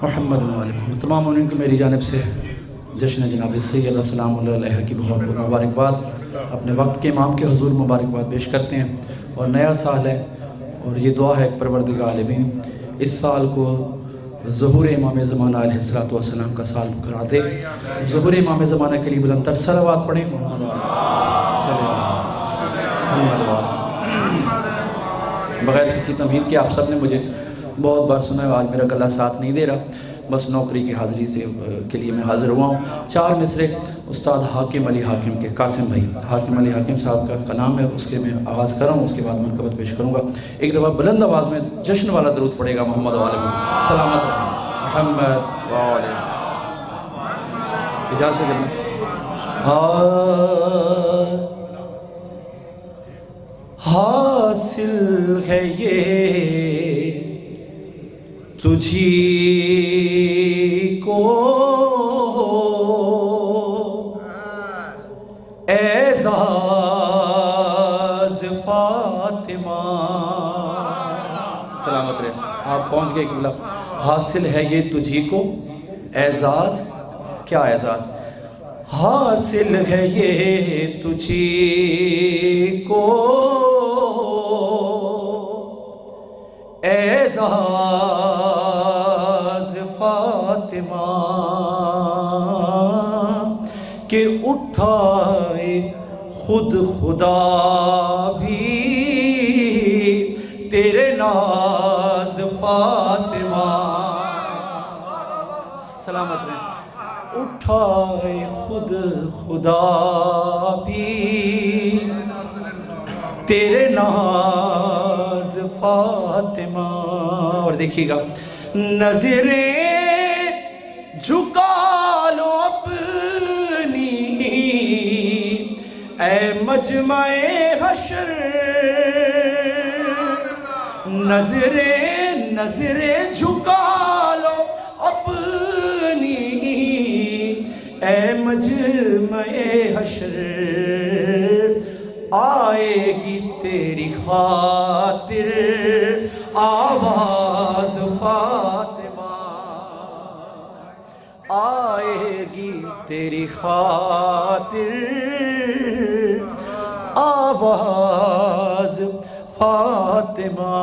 محمد علیہ تمام ان کو میری جانب سے جشن جناب سید السلام علیہ کی بہت بہت مبارکباد، اپنے وقت کے امام کے حضور مبارکباد پیش کرتے ہیں۔ اور نیا سال ہے اور یہ دعا ہے پروردگار عالمین اس سال کو ظہور امام زمانہ علیہ السلام کا سال کرا دے۔ ظہور امام زمانہ کے لیے بلند تر صلوات پڑھیں۔ بغیر کسی تمہید کے آپ سب نے مجھے بہت بار سنا ہے، آج میرا گلہ ساتھ نہیں دے رہا، بس نوکری کی حاضری کے لیے میں حاضر ہوا ہوں۔ 4 مصرے استاد حاکم علی حاکم کے، قاسم بھائی حاکم علی حاکم صاحب کا کلام ہے، اس کے میں آغاز کر رہا ہوں، اس کے بعد منقبت پیش کروں گا۔ ایک دفعہ بلند آواز میں جشن والا درود پڑے گا محمد والے سلامت محمد والے اجازت سے حاصل ہے یہ تجھی کو اعزاز فاطمہ، سلامت رہے آپ پہنچ گئے قبلہ۔ حاصل ہے یہ تجھی کو اعزاز، کیا اعزاز؟ حاصل ہے یہ تجھی کو اعزاز فاطمہ کہ اٹھائے خود خدا بھی تیرے ناز فاطمہ، سلامت رہیں۔ اٹھائے خود خدا بھی تیرے ناز فاطمہ۔ اور دیکھیے گا، نظریں جھکا لو اپنی اے مجمع حشر، نظریں جھکا لو اپنی اے مجمع حشر، آئے گی تیری خاطر آواز فاطمہ، آئے گی تیری خاطر آواز فاطمہ،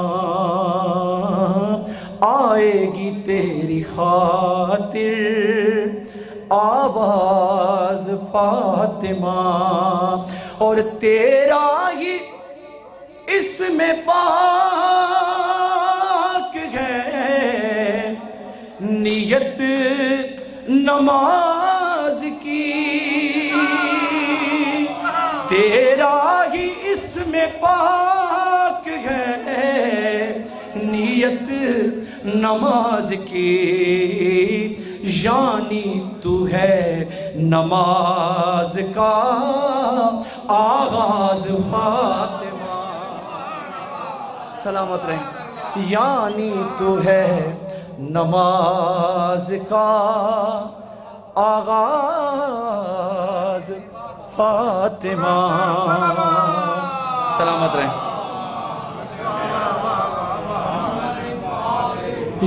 آئے گی تیری خاطر آواز فاطمہ، اور تیرا ہی اسم پاک ہے نیت نماز کی، تیرا ہی اسم پاک ہے نیت نماز کی، یعنی تو ہے نماز کا آغاز فاطمہ، سلامت رہیں۔ یعنی تو ہے نماز کا آغاز فاطمہ، سلامت رہیں۔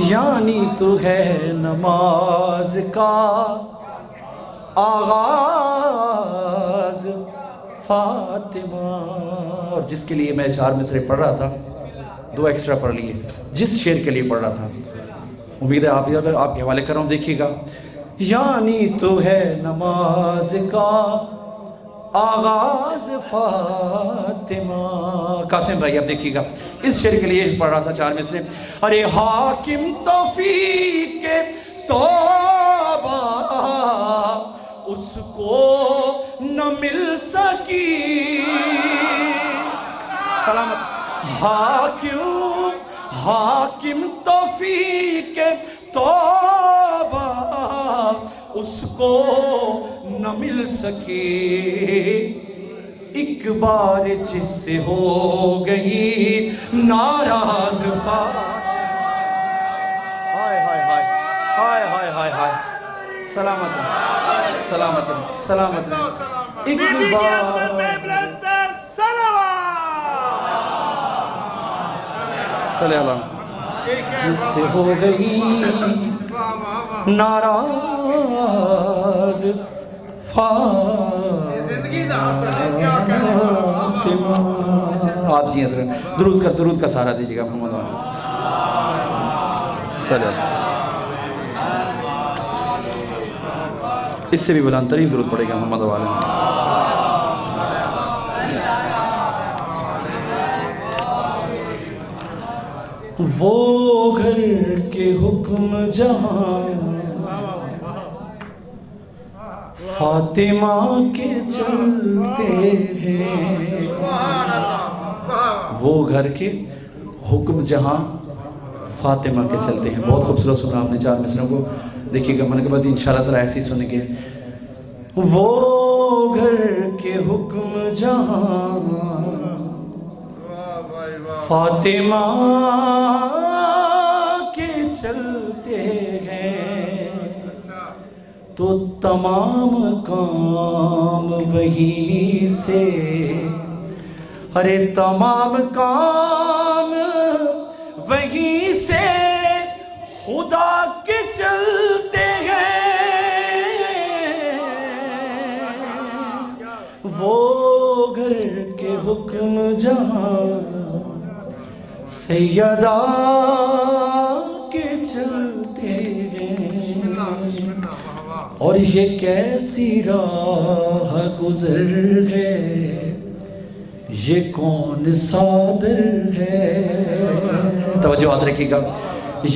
یعنی تو ہے نماز کا آغاز فاطمہ۔ اور جس کے لیے میں 4 مصرے پڑھ رہا تھا، 2 ایکسٹرا پڑھ لیے، جس شعر کے لیے پڑھ رہا تھا، امید ہے آپ کے حوالے کر رہا ہوں، دیکھیے گا۔ یعنی تو ہے نماز کا آغاز فاطمہ، قاسم بھائی آپ دیکھیے گا، اس شعر کے لیے پڑھ رہا تھا 4 مصرے۔ ارے حاکم توفیق توبہ اس کو نہ مل سکی، سلامت۔ حاکم توفیق توبہ اس کو نہ مل سکی، ایک بار جس سے ہو گئی ناراض سلامت سلامت سلامت ایک بار صلی اللہ جس سے ہو گئی ناراض فاطمہ. آپ جی حضرت درود کا سہارا دیجیے گا محمد صلی اللہ. اس سے بھی بلند ترین درود پڑے گا محمد والے. وہ گھر کے حکم جہاں فاطمہ کے چلتے ہیں. وہ گھر کے حکم جہاں فاطمہ کے چلتے ہیں. بہت خوبصورت سنا آپ نے 4 مصروں کو. دیکھیے گا من کے بعد انشاءاللہ تعالیٰ ایسی سنیں گے. وہ گھر کے حکم جہاں فاطمہ کے چلتے ہیں تو تمام کام وہی سے. ارے تمام کام وہی سے خدا کے چلتے ہیں. وہ گھر کے حکم جہاں سیدہ کے چلتے ہیں. اور یہ کیسی راہ گزر ہے یہ کون صادر ہے. توجہ رکھیے گا.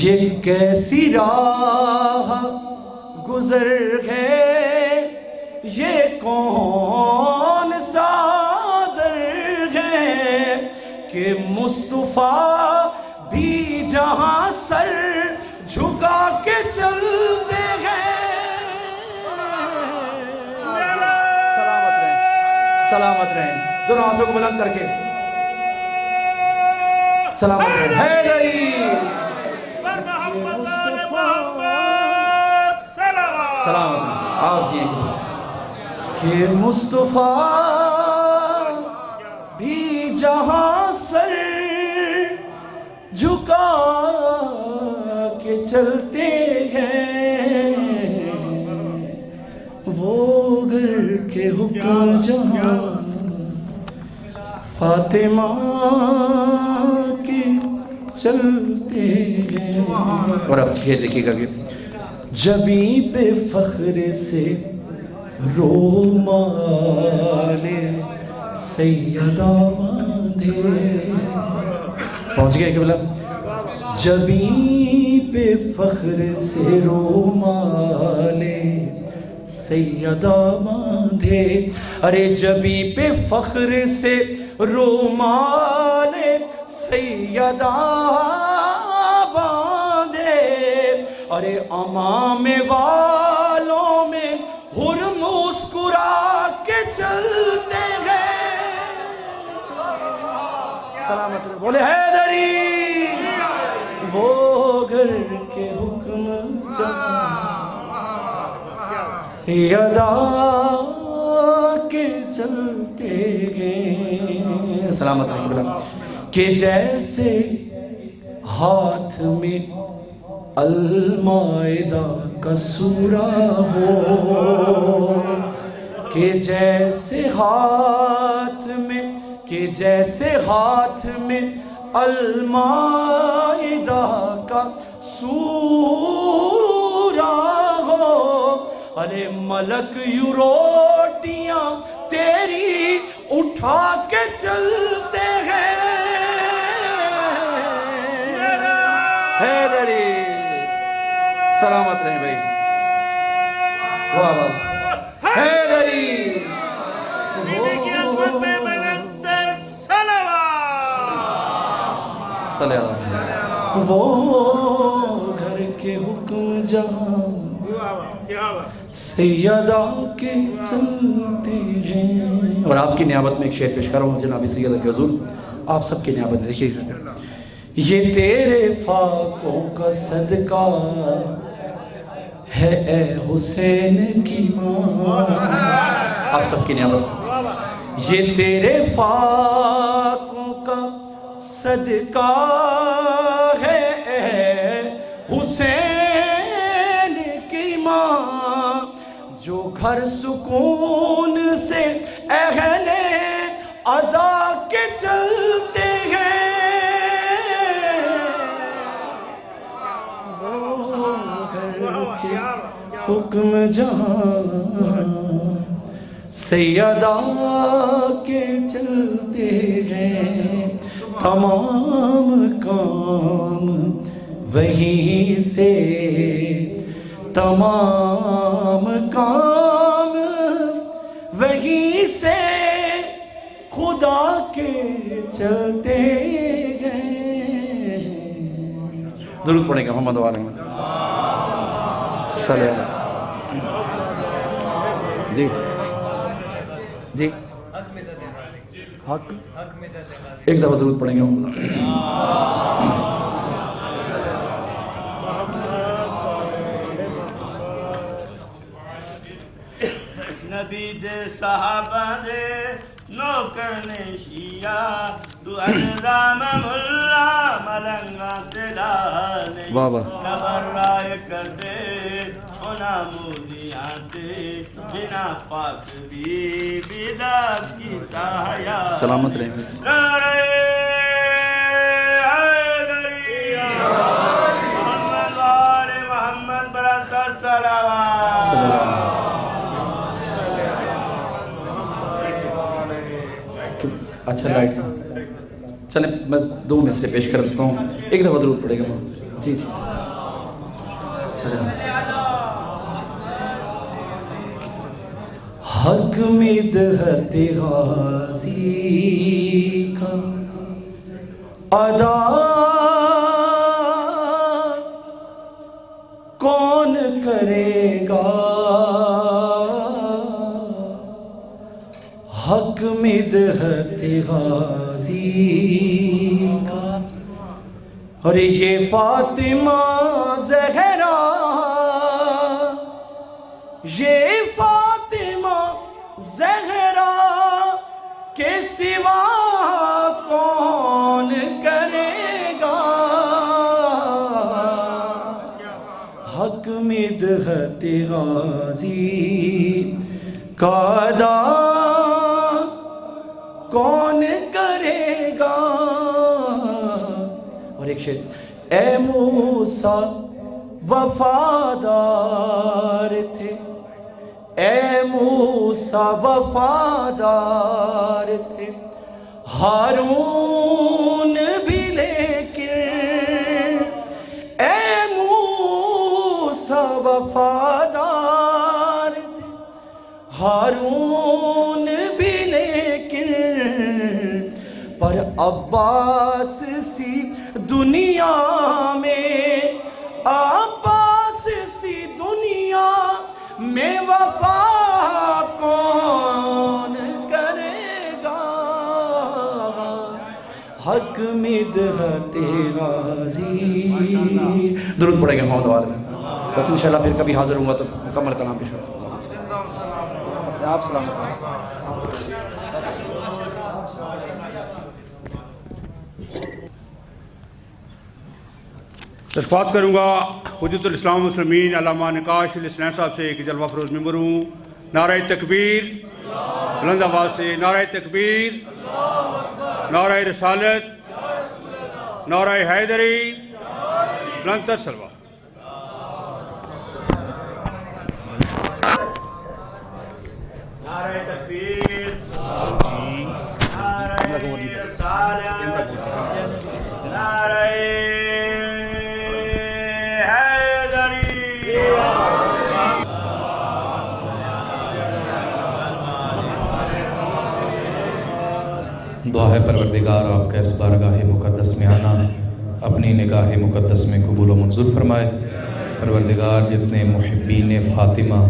یہ کیسی راہ گزر ہے یہ کون صادر ہے کہ مصطفیٰ بھی جہاں سر جھکا کے چلتے ہیں. سلامت رہیں دونوں ہاتھوں کو بلند کر کے سلامت رہیں. حیدری سلامت رہیں. آپ جی کہ مصطفیٰ بھی جہاں سر جھکا کے چلتے ہیں. وہ گھر کے حکم جہاں فاطمہ کے چلتے ہیں. اور اب یہ دیکھیے گا کہ جبیں پہ فخر سے رومال سیدہ باندھے. پہنچ گئے کہ بلا جبیں پہ فخر سے رومال سیدہ باندھے. ارے جبیں پہ فخر سے رومال سیدہ باندھے. ارے امام والوں میں ہر مسکرا کے چلتے ہیں. سلامت رہے بولے حیدری. وہ گھر کے حکم جہاں سیدہ کے چلتے ہیں. سلامت رہے بولا کہ جیسے ہاتھ میں المائدہ کا سورہ ہو کہ جیسے ہاتھ میں المائدہ کا سورہ ہو. ارے ملک یوں روٹیاں تیری اٹھا کے چلتے ہیں. حیدری سلامت رہیں بھائی. واہ واہ حیدری. وہ گھر کے حکم جہاں سیدہ کے چلتے ہیں. اور آپ کی نیابت میں ایک شعر پیش کر رہا ہوں جناب سیدہ کے حضور. آپ سب کی نیابت دیکھیے یہ تیرے فاقوں کا صدقہ ہے اے حسین کی ماں. آپ سب کی نیابت یہ تیرے فاقوں کا صدقہ فاطمہ جو گھر سکون سے اہل عزا کے چلتے ہیں وہ گھر کے حکم جہاں سیدہ کے چلتے ہیں تمام کام وہیں سے تمام کام وہیں سے خدا کے چلتے ہیں درود پڑھیں گے محمد وآلہ محمد صلی اللہ جی جی حق ایک دفعہ درود پڑھیں گے نبی دے صحابہ دے نوکر نے شیعہ دو انظام ملا ملنگا دلانے قبر رائے کر دے اونا مولیاتے جنا پاک بی بیداد کی تاہیا سلامت رہے نعرہ حیدری محمد وآل محمد برادر صلوات اچھا لائٹ چلیں میں دو مصرے پیش کر دیتا ہوں ایک دفعہ درود پڑے گا جی جی حق مدحت غازی کا ادا کون کرے گا حق مدحت غازی کا اور یہ فاطمہ زہرا یہ فاطمہ زہرا کے سوا کون کرے گا حق مدحت غازی کا ادا کون کرے گا اور ایک شعر اے موسیٰ وفادار تھے اے موسیٰ وفادار تھے ہارون بھی لیکن اے موسیٰ وفادار تھے ہارون بھی لیکن پر عباس سی دنیا میں عباس سی دنیا میں وفا کون کرے گا حق مدحت غازی درود پڑھیں گے محمد وآلہ بس انشاءاللہ پھر کبھی حاضر ہوں گا تو مکمل کلام پیش ہوتا ہوں آپ سلامت درخواست کروں گا حجت الاسلام مسلمین علامہ نقاش الاسلام صاحب سے ایک جلوہ فروز ممبر ہوں نعرہ تکبیر بلند آواز سے نعرہ تکبیر نعرہ رسالت نعرہ حیدری بلند تر سلوات نعرہ تکبیر نعرہ رسالت نعرہ دعا ہے پروردگار آپ کا اس بارگاہ مقدس میں آنا اپنی نگاہ مقدس میں قبول و منظور فرمائے پروردگار جتنے محبین فاطمہ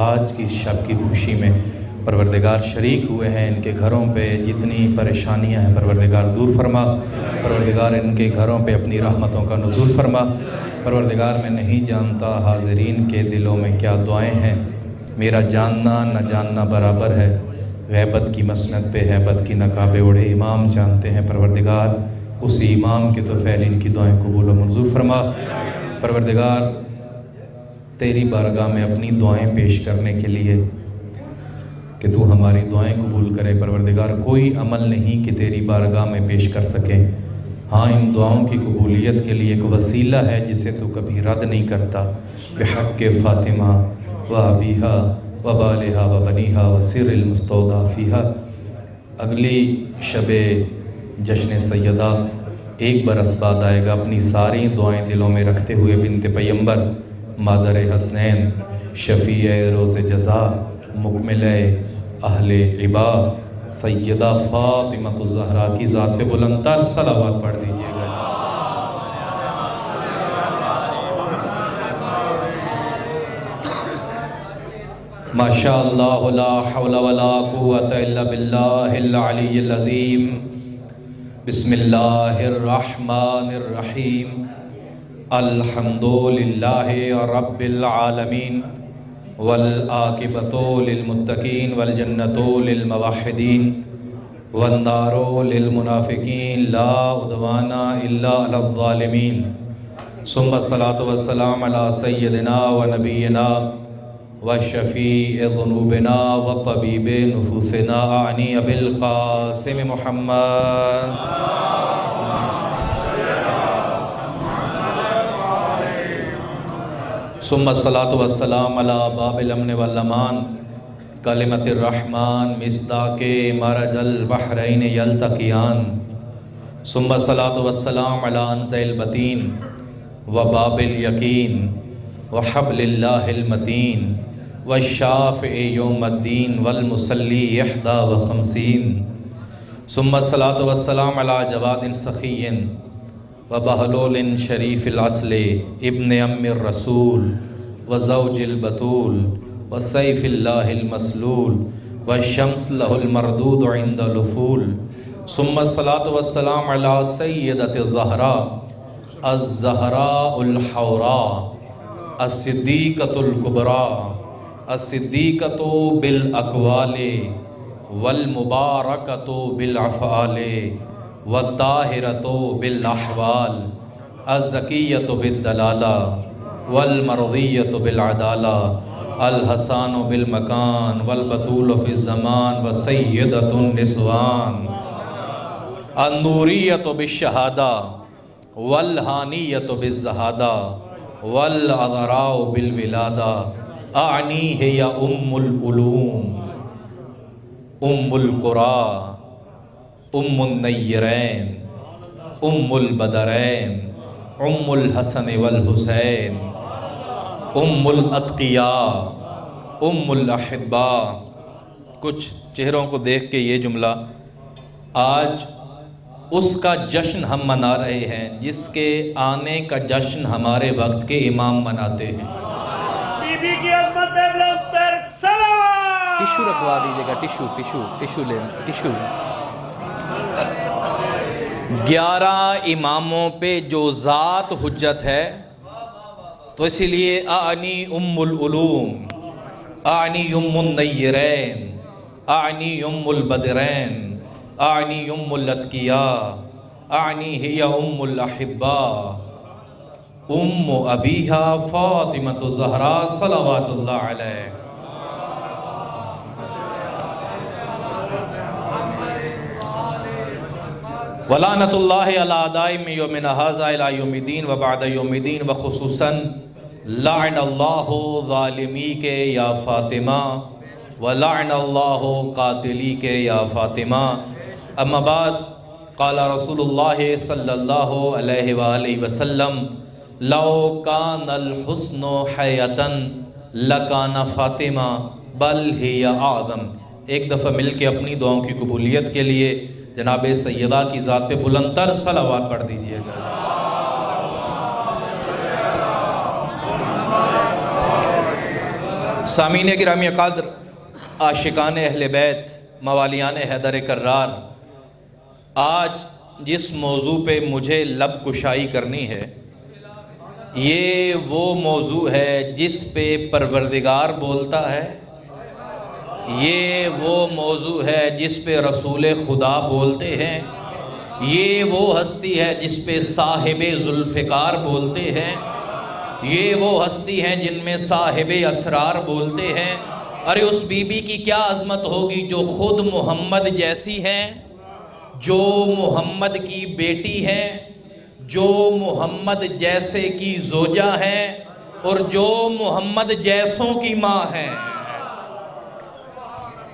آج کی شب کی خوشی میں پروردگار شریک ہوئے ہیں ان کے گھروں پہ جتنی پریشانیاں ہیں پروردگار دور فرما پروردگار ان کے گھروں پہ اپنی رحمتوں کا نزول فرما پروردگار میں نہیں جانتا حاضرین کے دلوں میں کیا دعائیں ہیں میرا جاننا نہ جاننا برابر ہے غیبت کی مسند پہ حیبت کی نقابِ اوڑھے امام جانتے ہیں پروردگار اسی امام کے تو فعل ان کی دعائیں قبول و منظور فرما پروردگار تیری بارگاہ میں اپنی دعائیں پیش کرنے کے لیے کہ تو ہماری دعائیں قبول کرے پروردگار۔ کوئی عمل نہیں کہ تیری بارگاہ میں پیش کر سکے، ہاں ان دعاؤں کی قبولیت کے لیے ایک وسیلہ ہے جسے تو کبھی رد نہیں کرتا۔ بحق فاطمہ و ابیہا و بالہا و بنیہا و سر المستودع فیہا۔ اگلی شب جشن سیدہ ایک برس بعد آئے گا، اپنی ساری دعائیں دلوں میں رکھتے ہوئے بنت پیمبر، مادر حسنین، شفیع روز جزا، مکمل اہل عبا، سیدہ فاطمہ الزہرا کی ذات پہ بلند تر صلوات پڑھ دیجئے گا۔ ماشاءاللہ لا حول ولا قوة الا باللہ العلی العظیم۔ بسم اللہ الرحمن الرحیم۔ الحمدللہ رب العالمین والعاقبۃ للمتقین والجنۃ للموحدین والنار للمنافقین لا عدوان الا علی الظالمین۔ ثم الصلاۃ والسلام علی سیدنا و نبینا وشفیع ذنوبنا وطبیب نفوسنا اعنی ابی القاسم محمد۔ ثم الصلاۃ والسلام علی باب الامن والامان کلمۃ الرحمن مصداق مرج البحرین یلتقیان۔ ثم الصلاۃ والسلام علی عنز البطین وباب الیقین وحبل اللہ المتین والشافع یوم الدین والمصلی 51۔ ثم الصلاۃ والسلام علی جواد سخی وبہلول شریف الاصل ابن ام الرسول وزوج البتول وسیف اللہ المسلول والشمس له المردود عند الافول۔ ثم الصلاۃ والسلام علی سیدۃ الزہراء الزہراء الحوراء الصدیقۃ الکبریٰ الصدیقۃ بالاقوال والمبارکۃ بالافعال والطاہرۃ بالاحوال الزکیۃ بالدلالہ والمرضیۃ بالعدالہ الحسان بالمکان والبطول فی الزمان وسیدۃ النسوان النوریۃ بالشہادہ والہانیۃ بالزہادہ والعذراء بالولادہ اعنی ہی ام العلوم ام القرى ام النیرین ام البدرین ام الحسن والحسین ام الاتقیاء ام الاحباء۔ کچھ چہروں کو دیکھ کے یہ جملہ، آج اس کا جشن ہم منا رہے ہیں جس کے آنے کا جشن ہمارے وقت کے امام مناتے ہیں۔ بی بی کی عظمت پہ بلند تر صلوات۔ ٹیشو رکھوا دیجیے گا، ٹیشو لیں، ٹیشو۔ 11 اماموں پہ جو ذات حجت ہے، تو اسی لیے اعنی ام العلوم، اعنی ام النیرین، اعنی ام البدرین، اعنی ام الاتقیاء، اعنی ہی ام الاحباء، ام ابیہا فاطمۃ الزہراء صلوات اللہ علیہ۔ ولعنت اللہ علی دائم یومنا ھذا الی یوم الدین و بعد یوم الدین، وخصوصاً لعن اللہ ظالمی کے یا فاطمہ ولعن اللہ قاتلی کے یا فاطمہ۔ اما بعد، قال رسول اللہ صلی اللہ علیہ وآلہ وسلم لو کان الحسن حیتا لکان فاطمہ بل ہی اعظم۔ ایک دفعہ مل کے اپنی دعاؤں کی قبولیت کے لیے جناب سیدہ کی ذات پہ بلند تر صلوات پڑھ دیجئے گا۔ سامعین گرامی قدر، عاشقان اہل بیت، موالیان حیدر کرار، آج جس موضوع پہ مجھے لب کشائی کرنی ہے، یہ وہ موضوع ہے جس پہ پروردگار بولتا ہے، یہ وہ موضوع ہے جس پہ رسول خدا بولتے ہیں، یہ وہ ہستی ہے جس پہ صاحب ذوالفقار بولتے ہیں، یہ وہ ہستی ہیں جن میں صاحب اسرار بولتے ہیں. ارے اس بی بی کی کیا عظمت ہوگی جو خود محمد جیسی ہیں، جو محمد کی بیٹی ہیں، جو محمد جیسے کی زوجہ ہیں، اور جو محمد جیسوں کی ماں ہیں.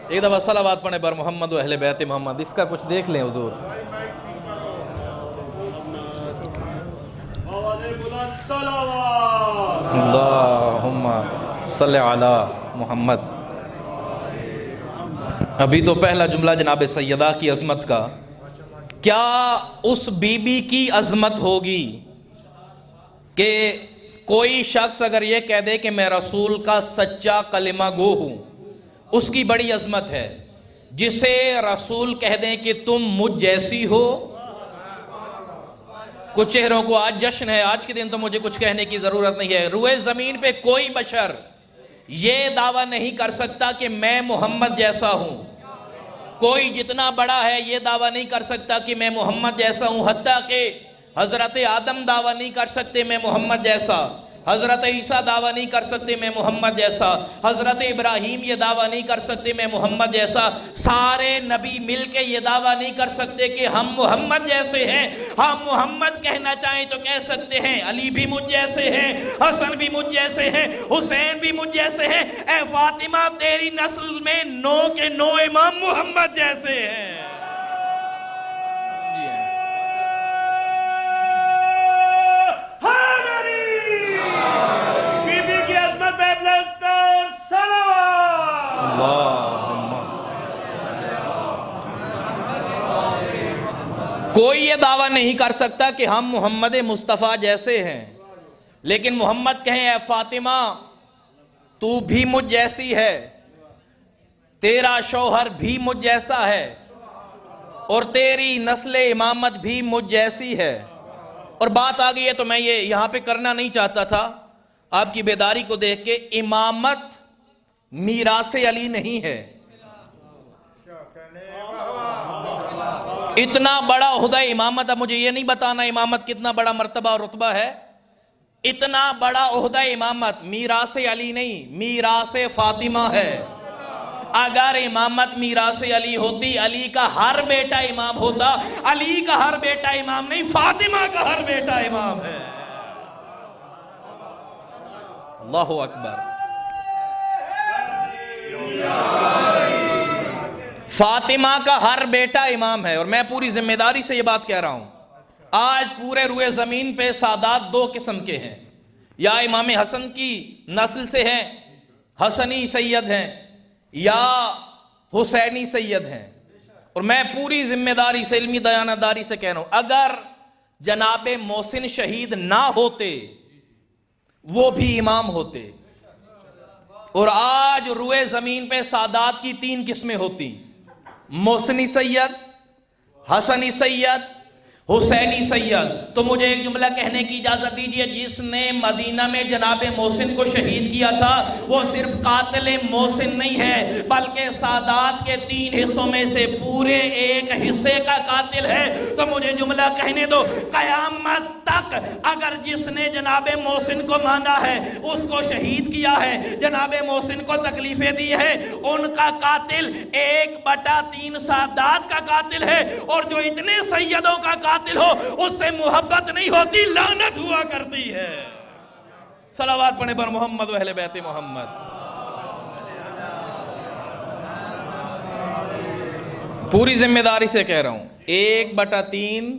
ایک دفعہ صلوات پڑھیں بر محمد و اہل بیت محمد. اس کا کچھ دیکھ لیں حضور. اللہم صلی علی محمد. ابھی تو پہلا جملہ جناب سیدہ کی عظمت کا. کیا اس بی بی کی عظمت ہوگی کہ کوئی شخص اگر یہ کہہ دے کہ میں رسول کا سچا کلمہ گو ہوں، اس کی بڑی عظمت ہے. جسے رسول کہہ دیں کہ تم مجھ جیسی ہو. کچھ چہروں کو آج جشن ہے، آج کے دن تو مجھے کچھ کہنے کی ضرورت نہیں ہے. روئے زمین پہ کوئی بشر یہ دعویٰ نہیں کر سکتا کہ میں محمد جیسا ہوں. کوئی جتنا بڑا ہے یہ دعویٰ نہیں کر سکتا کہ میں محمد جیسا ہوں. حتیٰ کہ حضرت آدم دعویٰ نہیں کر سکتے میں محمد جیسا. حضرت عیسیٰ دعویٰ نہیں کر سکتے میں محمد جیسا. حضرت ابراہیم یہ دعویٰ نہیں کر سکتے میں محمد جیسا. سارے نبی مل کے یہ دعویٰ نہیں کر سکتے کہ ہم محمد جیسے ہیں. ہم محمد کہنا چاہیں تو کہہ سکتے ہیں علی بھی مجھ جیسے ہیں، حسن بھی مجھ جیسے ہیں، حسین بھی مجھ جیسے ہیں. اے فاطمہ تیری نسل میں 9 کے 9 امام محمد جیسے ہیں. کوئی یہ دعویٰ نہیں کر سکتا کہ ہم محمد مصطفیٰ جیسے ہیں، لیکن محمد کہیں اے فاطمہ تو بھی مجھ جیسی ہے، تیرا شوہر بھی مجھ جیسا ہے، اور تیری نسل امامت بھی مجھ جیسی ہے. اور بات آ گئی ہے تو میں یہ یہاں پہ کرنا نہیں چاہتا تھا آپ کی بیداری کو دیکھ کے. امامت میراث علی نہیں ہے. اتنا بڑا عہدہ امامت، اب مجھے یہ نہیں بتانا امامت کتنا بڑا مرتبہ اور رتبہ ہے. اتنا بڑا عہدہ امامت میراث علی نہیں، میراث فاطمہ ہے. اگر امامت میراث علی ہوتی علی کا ہر بیٹا امام ہوتا. علی کا ہر بیٹا امام نہیں، فاطمہ کا ہر بیٹا امام ہے. اللہ اکبر. فاطمہ کا ہر بیٹا امام ہے. اور میں پوری ذمہ داری سے یہ بات کہہ رہا ہوں. آج پورے روئے زمین پہ سادات 2 قسم کے ہیں. یا امام حسن کی نسل سے ہیں، حسنی سید ہیں، یا حسینی سید ہیں. اور میں پوری ذمہ داری سے، علمی دیانتداری سے کہہ رہا ہوں، اگر جناب محسن شہید نہ ہوتے وہ بھی امام ہوتے. اور آج روئے زمین پہ سادات کی 3 قسمیں ہوتی: محسنی سید، حسنی سید، حسینی سید. تو مجھے ایک جملہ کہنے کی اجازت دیجئے. جس نے مدینہ میں جناب محسن کو شہید کیا تھا وہ صرف قاتل محسن نہیں ہے، بلکہ سادات کے 3 حصوں میں سے پورے 1 حصے کا قاتل ہے. تو مجھے جملہ کہنے دو. قیامت تک اگر جس نے جناب محسن کو مانا ہے، اس کو شہید کیا ہے، جناب محسن کو تکلیفیں دی ہے، ان کا قاتل 1/3 سادات کا قاتل ہے. اور جو اتنے سیدوں کا قاتل ہو اس سے محبت نہیں ہوتی، لعنت ہوا کرتی ہے. صلوات پڑھیں پر محمد و اہل بیت محمد. پوری ذمہ داری سے کہہ رہا ہوں، 1/3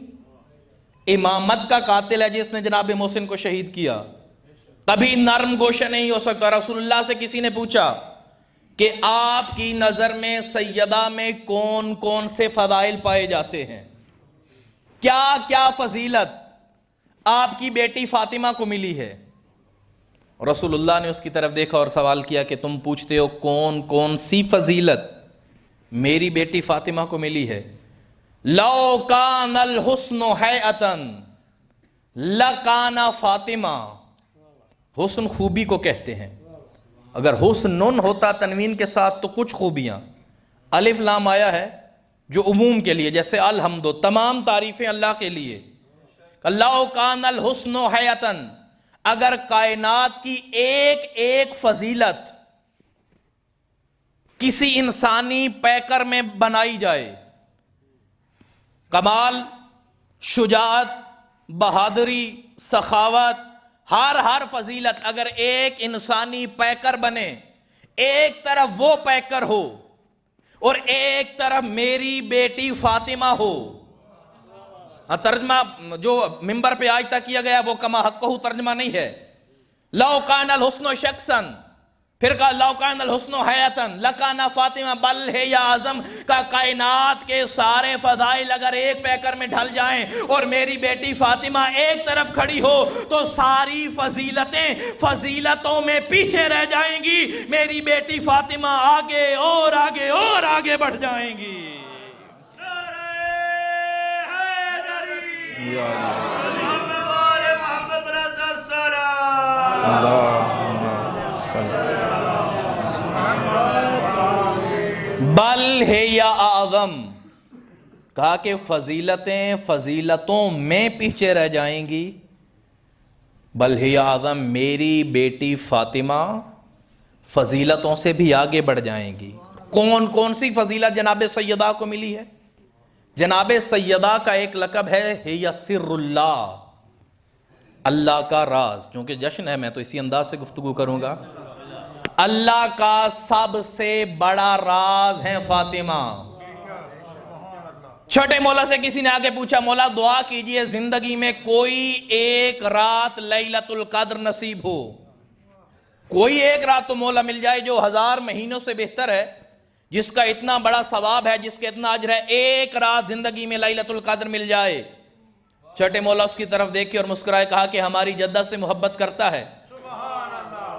امامت کا قاتل ہے جس نے جناب محسن کو شہید کیا. کبھی نرم گوشہ نہیں ہو سکتا. رسول اللہ سے کسی نے پوچھا کہ آپ کی نظر میں سیدہ میں کون کون سے فضائل پائے جاتے ہیں، کیا کیا فضیلت آپ کی بیٹی فاطمہ کو ملی ہے؟ رسول اللہ نے اس کی طرف دیکھا اور سوال کیا کہ تم پوچھتے ہو کون کون سی فضیلت میری بیٹی فاطمہ کو ملی ہے؟ لو کان الحسن حیئتن لکان فاطمہ. حسن خوبی کو کہتے ہیں. اگر حسن ہوتا تنوین کے ساتھ تو کچھ خوبیاں. الف لام آیا ہے جو عموم کے لیے، جیسے الحمد، تمام تعریفیں اللہ کے لیے. لو کان الحسن حیئتن، اگر کائنات کی ایک ایک فضیلت کسی انسانی پیکر میں بنائی جائے، کمال، شجاعت، بہادری، سخاوت، ہر فضیلت اگر ایک انسانی پیکر بنے، ایک طرف وہ پیکر ہو اور ایک طرف میری بیٹی فاطمہ ہو، ترجمہ جو ممبر پہ آج تک کیا گیا وہ کما حقہ ترجمہ نہیں ہے، لو کان الحسن شخصا، پھر کہا لو کان الحسن حیاتن لکانا فاطمہ بل ہے یا اعظم، کا کائنات کے سارے فضائل اگر ایک پیکر میں ڈھل جائیں اور میری بیٹی فاطمہ ایک طرف کھڑی ہو تو ساری فضیلتیں فضیلتوں میں پیچھے رہ جائیں گی، میری بیٹی فاطمہ آگے اور آگے اور آگے بڑھ جائیں گی۔ بل ہے یا اعظم، کہا کہ فضیلتیں فضیلتوں میں پیچھے رہ جائیں گی، بل ہے یا اعظم، میری بیٹی فاطمہ فضیلتوں سے بھی آگے بڑھ جائیں گی۔ کون کون سی فضیلت جناب سیدہ کو ملی ہے؟ جناب سیدہ کا ایک لقب ہے سر اللہ، اللہ کا راز، چونکہ جشن ہے میں تو اسی انداز سے گفتگو کروں گا۔ اللہ کا سب سے بڑا راز ہے فاطمہ۔ چھوٹے مولا سے کسی نے آگے پوچھا، مولا دعا کیجئے زندگی میں کوئی ایک رات لیلۃ القدر نصیب ہو، کوئی ایک رات تو مولا مل جائے جو 1000 مہینوں سے بہتر ہے، جس کا اتنا بڑا ثواب ہے، جس کے اتنا اجر ہے، ایک رات زندگی میں لیلۃ القدر مل جائے۔ چھوٹے مولا اس کی طرف دیکھے اور مسکرائے، کہا کہ ہماری جدہ سے محبت کرتا ہے۔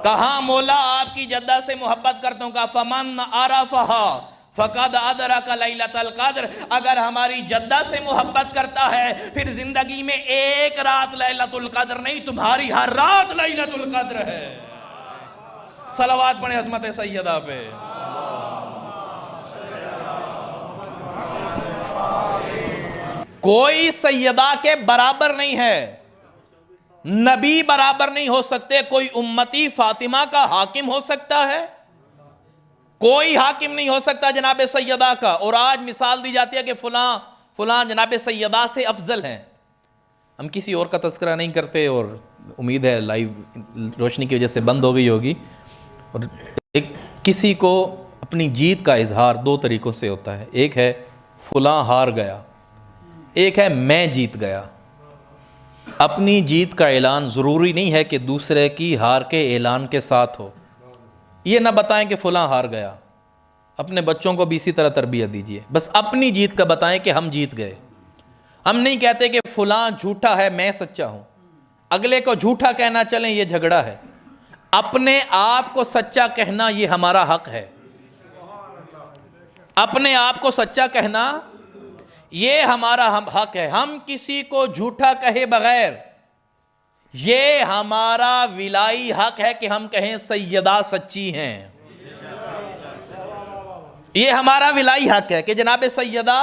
کہا مولا آپ کی جدہ سے محبت کرتا ہوں، کہا فمن عرفہا فقد ادرک لیلۃ القدر، اگر ہماری جدہ سے محبت کرتا ہے پھر زندگی میں ایک رات لیلۃ القدر نہیں، تمہاری ہر رات لیلۃ القدر ہے۔ صلوات پڑھیں عظمت سیدہ پہ۔ کوئی سیدہ کے برابر نہیں ہے، نبی برابر نہیں ہو سکتے، کوئی امتی فاطمہ کا حاکم ہو سکتا ہے؟ کوئی حاکم نہیں ہو سکتا جناب سیدہ کا۔ اور آج مثال دی جاتی ہے کہ فلاں جناب سیدہ سے افضل ہیں۔ ہم کسی اور کا تذکرہ نہیں کرتے، اور امید ہے لائیو روشنی کی وجہ سے بند ہو گئی ہوگی۔ اور کسی کو اپنی جیت کا اظہار 2 طریقوں سے ہوتا ہے، ایک ہے فلاں ہار گیا، ایک ہے میں جیت گیا۔ اپنی جیت کا اعلان ضروری نہیں ہے کہ دوسرے کی ہار کے اعلان کے ساتھ ہو۔ یہ نہ بتائیں کہ فلاں ہار گیا، اپنے بچوں کو بھی اسی طرح تربیت دیجیے، بس اپنی جیت کا بتائیں کہ ہم جیت گئے۔ ہم نہیں کہتے کہ فلاں جھوٹا ہے میں سچا ہوں، اگلے کو جھوٹا کہنا چلیں یہ جھگڑا ہے، اپنے آپ کو سچا کہنا یہ ہمارا حق ہے۔ اپنے آپ کو سچا کہنا یہ ہمارا حق ہے، ہم کسی کو جھوٹا کہے بغیر، یہ ہمارا ولائی حق ہے کہ ہم کہیں سیدہ سچی ہیں۔ یہ ہمارا ولائی حق ہے کہ جناب سیدہ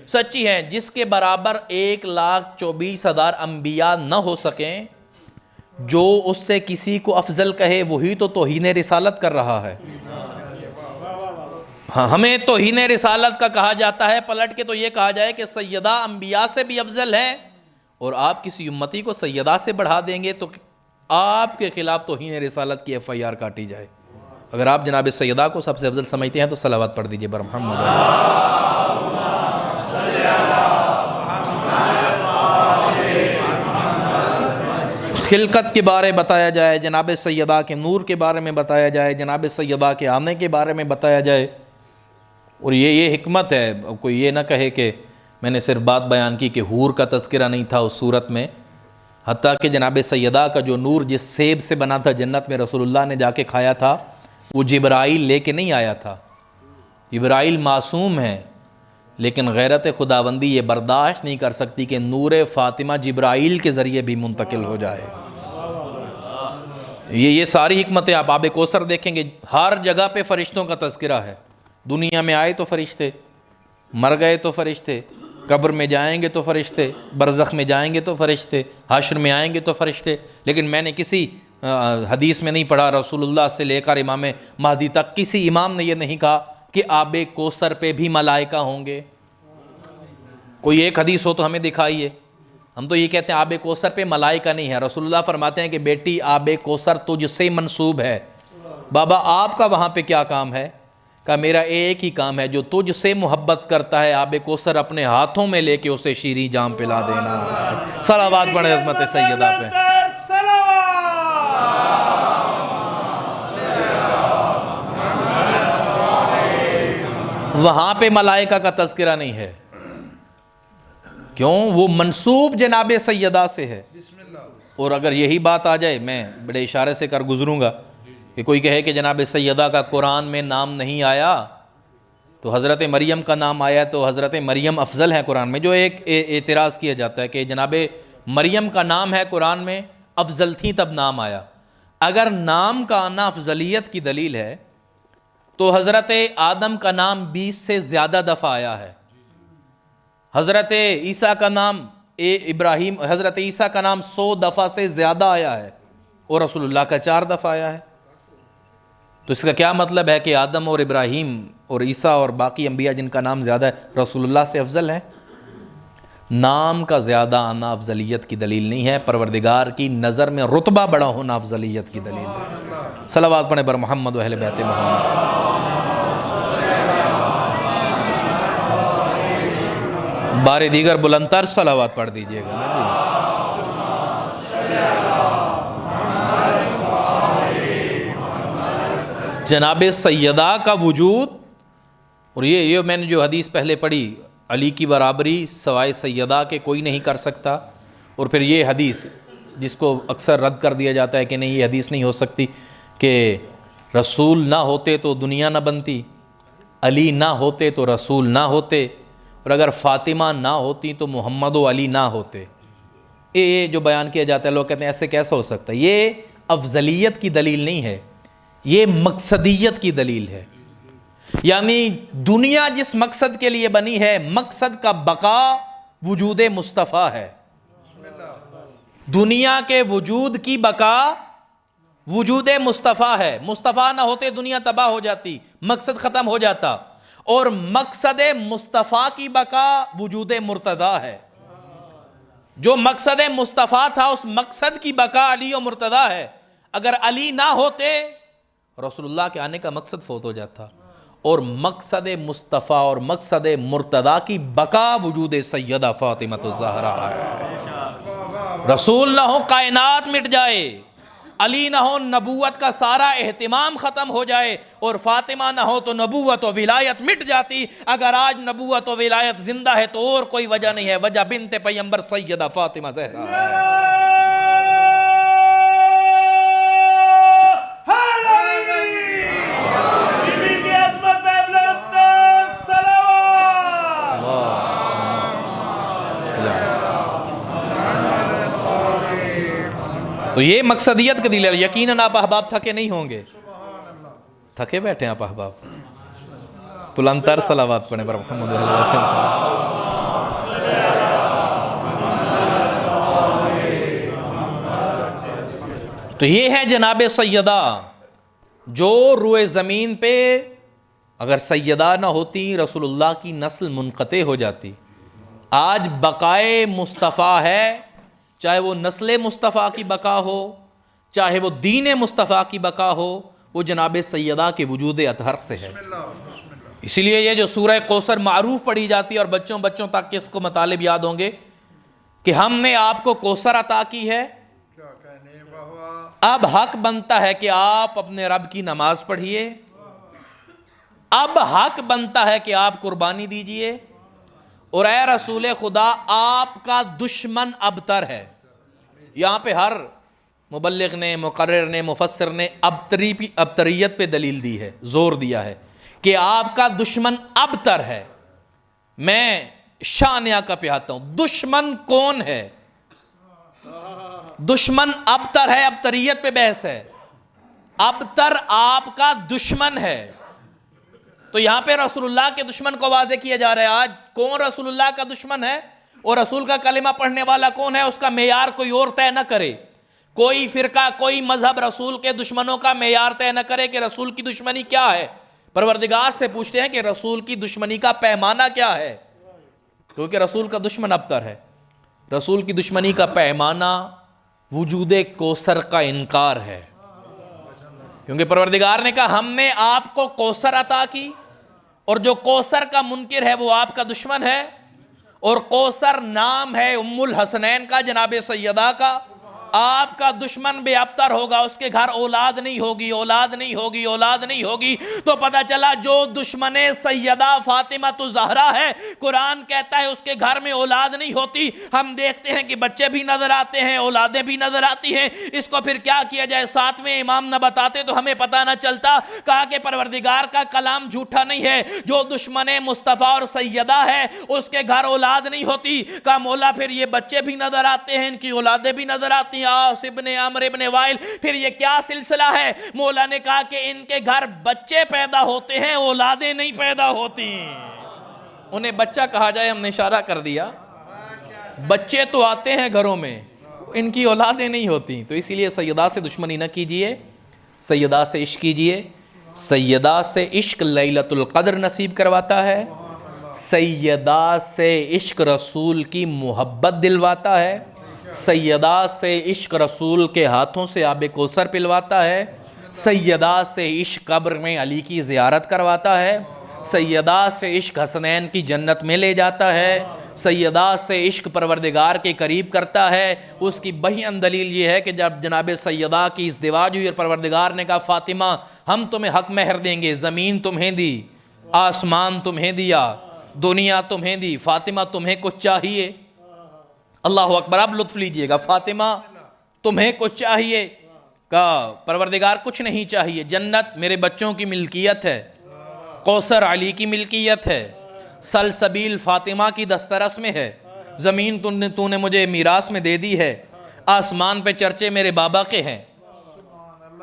سچی ہیں۔ جس کے برابر 1,24,000 انبیاء نہ ہو سکیں، جو اس سے کسی کو افضل کہے وہی تو توہین رسالت کر رہا ہے۔ ہاں، ہمیں توہین رسالت کا کہا جاتا ہے، پلٹ کے تو یہ کہا جائے کہ سیدہ انبیاء سے بھی افضل ہیں، اور آپ کسی امتی کو سیدہ سے بڑھا دیں گے تو آپ کے خلاف توہین رسالت کی FIR کاٹی جائے۔ اگر آپ جناب سیدہ کو سب سے افضل سمجھتے ہیں تو صلوات پڑھ دیجئے بر محمد۔ خلقت کے بارے بتایا جائے، جناب سیدہ کے نور کے بارے میں بتایا جائے، جناب سیدہ کے آنے کے بارے میں بتایا جائے۔ اور یہ حکمت ہے، کوئی یہ نہ کہے کہ میں نے صرف بات بیان کی کہ حور کا تذکرہ نہیں تھا اس صورت میں، حتیٰ کہ جناب سیدہ کا جو نور جس سیب سے بنا تھا جنت میں رسول اللہ نے جا کے کھایا تھا، وہ جبرائیل لے کے نہیں آیا تھا۔ جبرائیل معصوم ہے، لیکن غیرت خداوندی یہ برداشت نہیں کر سکتی کہ نور فاطمہ جبرائیل کے ذریعے بھی منتقل ہو جائے۔ یہ ساری حکمتیں آپ آب کوثر دیکھیں گے، ہر جگہ پہ فرشتوں کا تذکرہ ہے۔ دنیا میں آئے تو فرشتے، مر گئے تو فرشتے، قبر میں جائیں گے تو فرشتے، برزخ میں جائیں گے تو فرشتے، حشر میں آئیں گے تو فرشتے. لیکن میں نے کسی حدیث میں نہیں پڑھا، رسول اللہ سے لے کر امام مہدی تک کسی امام نے یہ نہیں کہا کہ آب کوثر پہ بھی ملائکہ ہوں گے. کوئی ایک حدیث ہو تو ہمیں دکھائیے. ہم تو یہ کہتے ہیں آب کوثر پہ ملائکہ نہیں ہے. رسول اللہ فرماتے ہیں کہ بیٹی آب کوثر تجھ سے منسوب ہے. بابا آپ کا وہاں پہ کیا کام ہے؟ کہ میرا ایک ہی کام ہے، جو تجھ سے محبت کرتا ہے آب کوثر اپنے ہاتھوں میں لے کے اسے شیریں جام پلا دینا. صلوات پڑھیں عظمت سیدہ پہ. وہاں پہ ملائکہ کا تذکرہ نہیں ہے. کیوں؟ وہ منسوب جناب سیدہ سے ہے. اور اگر یہی بات آ جائے، میں بڑے اشارے سے کر گزروں گا، کہ کوئی کہے کہ جناب سیدہ کا قرآن میں نام نہیں آیا تو حضرت مریم کا نام آیا تو حضرت مریم افضل ہے قرآن میں. جو ایک اعتراض کیا جاتا ہے کہ جناب مریم کا نام ہے قرآن میں، افضل تھیں تب نام آیا. اگر نام کا آنا افضلیت کی دلیل ہے تو حضرت آدم کا نام 20 سے زیادہ دفعہ آیا ہے. حضرت عیسیٰ کا نام حضرت عیسیٰ کا نام 100 دفعہ سے زیادہ آیا ہے اور رسول اللہ کا 4 دفعہ آیا ہے. تو اس کا کیا مطلب ہے کہ آدم اور ابراہیم اور عیسیٰ اور باقی انبیاء جن کا نام زیادہ ہے رسول اللہ سے افضل ہے؟ نام کا زیادہ آنا افضلیت کی دلیل نہیں ہے، پروردگار کی نظر میں رتبہ بڑا ہونا افضلیت کی دلیل ہے. صلوات پڑھیں بر محمد و اہل بیت محمد. بار دیگر بلند تر صلوات پڑھ دیجئے گا نا جی. جناب سیدہ کا وجود، اور یہ میں نے جو حدیث پہلے پڑھی، علی کی برابری سوائے سیدہ کے کوئی نہیں کر سکتا. اور پھر یہ حدیث جس کو اکثر رد کر دیا جاتا ہے کہ نہیں یہ حدیث نہیں ہو سکتی، کہ رسول نہ ہوتے تو دنیا نہ بنتی، علی نہ ہوتے تو رسول نہ ہوتے، اور اگر فاطمہ نہ ہوتی تو محمد و علی نہ ہوتے. یہ جو بیان کیا جاتا ہے لوگ کہتے ہیں ایسے کیسا ہو سکتا ہے. یہ افضلیت کی دلیل نہیں ہے، یہ مقصدیت کی دلیل ہے. یعنی دنیا جس مقصد کے لیے بنی ہے، مقصد کا بقا وجود مصطفیٰ ہے. دنیا کے وجود کی بقا وجود مصطفیٰ ہے. مصطفیٰ نہ ہوتے دنیا تباہ ہو جاتی، مقصد ختم ہو جاتا. اور مقصد مصطفیٰ کی بقا وجود مرتضیٰ ہے. جو مقصد مصطفیٰ تھا اس مقصد کی بقا علی و مرتضیٰ ہے. اگر علی نہ ہوتے رسول اللہ کے آنے کا مقصد فوت ہو جاتا. اور مقصد مصطفیٰ اور مقصد مرتضیٰ کی بقا وجود سیدہ فاطمہ الزہرا ہے. رسول نہ ہو کائنات مٹ جائے، علی نہ ہو نبوت کا سارا اہتمام ختم ہو جائے، اور فاطمہ نہ ہو تو نبوت و ولایت مٹ جاتی. اگر آج نبوت و ولایت زندہ ہے تو اور کوئی وجہ نہیں ہے، وجہ بنت پیغمبر سیدہ فاطمہ زہرا ہے. تو یہ مقصدیت کی دلیل. یقیناً آپ احباب تھکے نہیں ہوں گے، تھکے بیٹھے آپ احباب. بلند تر صلوات پڑھیں بر محمد. تو یہ ہے جناب سیدہ جو روئے زمین پہ اگر سیدہ نہ ہوتی رسول اللہ کی نسل منقطع ہو جاتی. آج بقائے مصطفیٰ ہے، چاہے وہ نسل مصطفیٰ کی بقا ہو، چاہے وہ دین مصطفیٰ کی بقا ہو، وہ جناب سیدہ کے وجود اطہر سے ہے. اسی لیے یہ جو سورہ کوثر معروف پڑھی جاتی ہے اور بچوں تک کے اس کو مطالب یاد ہوں گے کہ ہم نے آپ کو کوثر عطا کی ہے، اب حق بنتا ہے کہ آپ اپنے رب کی نماز پڑھیے، اب حق بنتا ہے کہ آپ قربانی دیجئے، اور اے رسول خدا آپ کا دشمن ابتر ہے. یہاں پہ ہر مبلغ نے، مقرر نے، مفسر نے ابتریت پہ دلیل دی ہے، زور دیا ہے کہ آپ کا دشمن ابتر ہے. میں شانیہ کا پہ آتا ہوں، دشمن کون ہے؟ دشمن ابتر ہے، ابتریت پہ بحث ہے. ابتر آپ کا دشمن ہے. تو یہاں پہ رسول اللہ کے دشمن کو واضح کیا جا رہا ہے. آج کون رسول اللہ کا دشمن ہے اور رسول کا کلمہ پڑھنے والا کون ہے، اس کا معیار کوئی اور طے نہ کرے. کوئی فرقہ، کوئی مذہب رسول کے دشمنوں کا معیار طے نہ کرے کہ رسول کی دشمنی کیا ہے. پروردگار سے پوچھتے ہیں کہ رسول کی دشمنی کا پیمانہ کیا ہے، کیونکہ رسول کا دشمن ابتر ہے. رسول کی دشمنی کا پیمانہ وجود کوثر کا انکار ہے، کیونکہ پروردگار نے کہا ہم نے آپ کو کوثر عطا کی، اور جو کوثر کا منکر ہے وہ آپ کا دشمن ہے. اور کوثر نام ہے ام الحسنین کا، جناب سیدہ کا. آپ کا دشمن بے ابتر ہوگا، اس کے گھر اولاد نہیں ہوگی، اولاد نہیں ہوگی، اولاد نہیں ہوگی. تو پتہ چلا جو دشمن سیدہ فاطمہ الزہرا ہے، قرآن کہتا ہے اس کے گھر میں اولاد نہیں ہوتی. ہم دیکھتے ہیں کہ بچے بھی نظر آتے ہیں، اولادیں بھی نظر آتی ہیں. اس کو پھر کیا کیا جائے؟ ساتویں امام نہ بتاتے تو ہمیں پتہ نہ چلتا. کہا کہ پروردگار کا کلام جھوٹا نہیں ہے. جو دشمن مصطفیٰ اور سیدہ ہے اس کے گھر اولاد نہیں ہوتی. کہا مولا پھر یہ بچے بھی نظر آتے ہیں، ان کی اولادیں بھی نظر آتی ہیں، عاص ابن عمر ابن وائل، پھر یہ کیا سلسلہ ہے؟ مولا نے کہا کہ ان کے گھر بچے پیدا ہوتے ہیں، اولادیں نہیں پیدا ہوتی. انہیں بچہ کہا جائے، ہم نے اشارہ کر دیا. بچے تو آتے ہیں گھروں میں، ان کی اولادیں نہیں ہوتی. تو اسی لیے سیدہ سے دشمنی نہ کیجئے، سیدہ سے عشق کیجئے. سیدہ سے عشق لیلۃ القدر نصیب کرواتا ہے. سیدہ سے عشق رسول کی محبت دلواتا ہے. سیدہ سے عشق رسول کے ہاتھوں سے آب کوثر پلواتا ہے. سیدہ سے عشق قبر میں علی کی زیارت کرواتا ہے. سیدہ سے عشق حسنین کی جنت میں لے جاتا ہے. سیدہ سے عشق پروردگار کے قریب کرتا ہے. اس کی بیان دلیل یہ ہے کہ جب جناب سیدہ کی ازدواج ہوئی اور پروردگار نے کہا فاطمہ ہم تمہیں حق مہر دیں گے، زمین تمہیں دی، آسمان تمہیں دیا، دنیا تمہیں دی، فاطمہ تمہیں کچھ چاہیے؟ اللہ اکبر. اب لطف لیجئے گا. فاطمہ تمہیں کچھ چاہیے؟ کہا پروردگار کچھ نہیں چاہیے، جنت میرے بچوں کی ملکیت ہے، کوثر علی کی ملکیت ہے، سلسبیل فاطمہ کی دسترس میں ہے، زمین تو نے مجھے میراث میں دے دی ہے، آسمان پہ چرچے میرے بابا کے ہیں،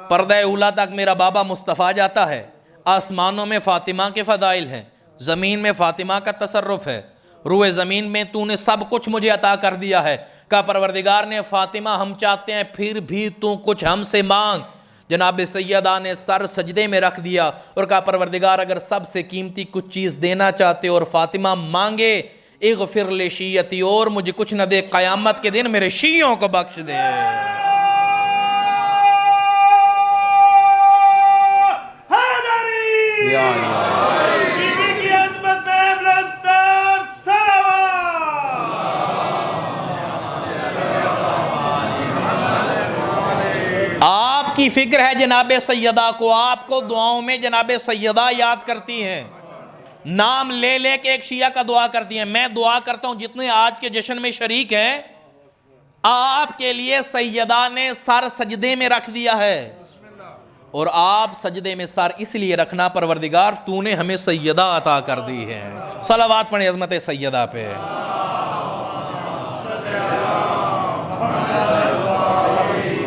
پردہ اولا تک میرا بابا مصطفیٰ جاتا ہے، آسمانوں میں فاطمہ کے فضائل ہیں، زمین میں فاطمہ کا تصرف ہے، روئے زمین میں تو نے سب کچھ مجھے عطا کر دیا ہے. کہا پروردگار نے فاطمہ ہم چاہتے ہیں پھر بھی تو کچھ ہم سے مانگ. جناب سیدہ نے سر سجدے میں رکھ دیا اور کہا پروردگار اگر سب سے قیمتی کچھ چیز دینا چاہتے اور فاطمہ مانگے اغفر لی شیعتی، اور مجھے کچھ نہ دے، قیامت کے دن میرے شیعوں کو بخش دے. آپ کی فکر ہے جناب سیدہ کو، آپ کو دعاؤں میں جناب سیدہ یاد کرتی ہیں، نام لے لے کے ایک شیعہ کا دعا کرتی ہیں. میں دعا کرتا ہوں جتنے آج کے جشن میں شریک ہیں، آپ کے لیے سیدہ نے سر سجدے میں رکھ دیا ہے. اور آپ سجدے میں سر اس لیے رکھنا پروردگار تو نے ہمیں سیدہ عطا کر دی ہے. صلوات پڑھیں عظمت سیدہ پہ.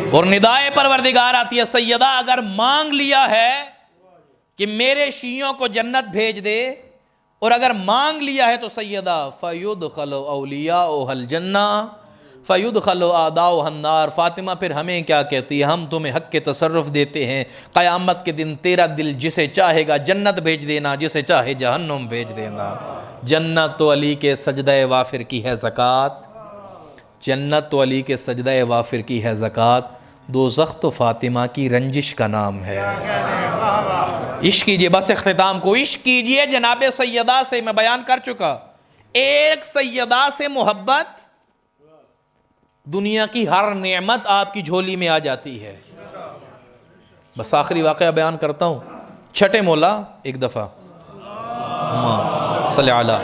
اور ندائے پروردگار آتی ہے سیدہ اگر مانگ لیا ہے کہ میرے شیعوں کو جنت بھیج دے، اور اگر مانگ لیا ہے تو سیدہ فَيُدْخَلُ أَوْلِيَاؤُهَا الْجَنَّةَ فَيُدْخَلُ أَعْدَاؤُهَا النَّارَ. فاطمہ پھر ہمیں کیا کہتی ہے؟ ہم تمہیں حق کے تصرف دیتے ہیں، قیامت کے دن تیرا دل جسے چاہے گا جنت بھیج دینا، جسے چاہے جہنم بھیج دینا. جنت تو علی کے سجدہ وافر کی ہے زکوٰۃ، جنت تو علی کے سجدہ وافر کی ہے زکوٰۃ، دوزخ تو فاطمہ کی رنجش کا نام ہے. عشق کیجئے، بس اختتام کو عشق کیجئے جناب سیدہ سے. میں بیان کر چکا، ایک سیدہ سے محبت دنیا کی ہر نعمت آپ کی جھولی میں آ جاتی ہے. بس آخری واقعہ بیان کرتا ہوں. چھٹے مولا ایک دفعہ صلی اللہ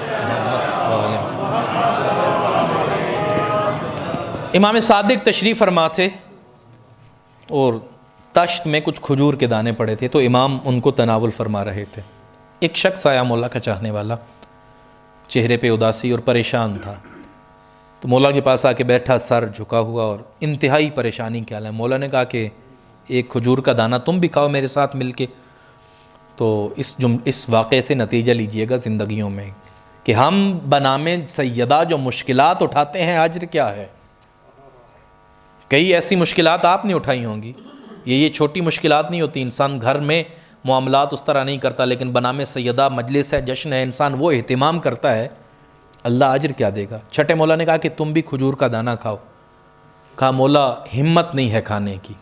امام صادق تشریف فرما تھے اور تشت میں کچھ کھجور کے دانے پڑے تھے، تو امام ان کو تناول فرما رہے تھے. ایک شخص آیا مولا کا چاہنے والا، چہرے پہ اداسی اور پریشان تھا. تو مولا کے پاس آ کے بیٹھا، سر جھکا ہوا اور انتہائی پریشانی کے حال ہے. مولا نے کہا کہ ایک کھجور کا دانہ تم بھی کھاؤ میرے ساتھ مل کے. تو اس واقعے سے نتیجہ لیجئے گا زندگیوں میں کہ ہم بنام سیدہ جو مشکلات اٹھاتے ہیں اجر کیا ہے. کئی ایسی مشکلات آپ نے اٹھائی ہوں گی, یہ چھوٹی مشکلات نہیں ہوتی, انسان گھر میں معاملات اس طرح نہیں کرتا, لیکن بنام سیدہ مجلس ہے, جشن ہے, انسان وہ اہتمام کرتا ہے, اللہ اجر کیا دے گا. چھٹے مولا نے کہا کہ تم بھی کھجور کا دانہ کھاؤ. کہا مولا ہمت نہیں ہے کھانے کی.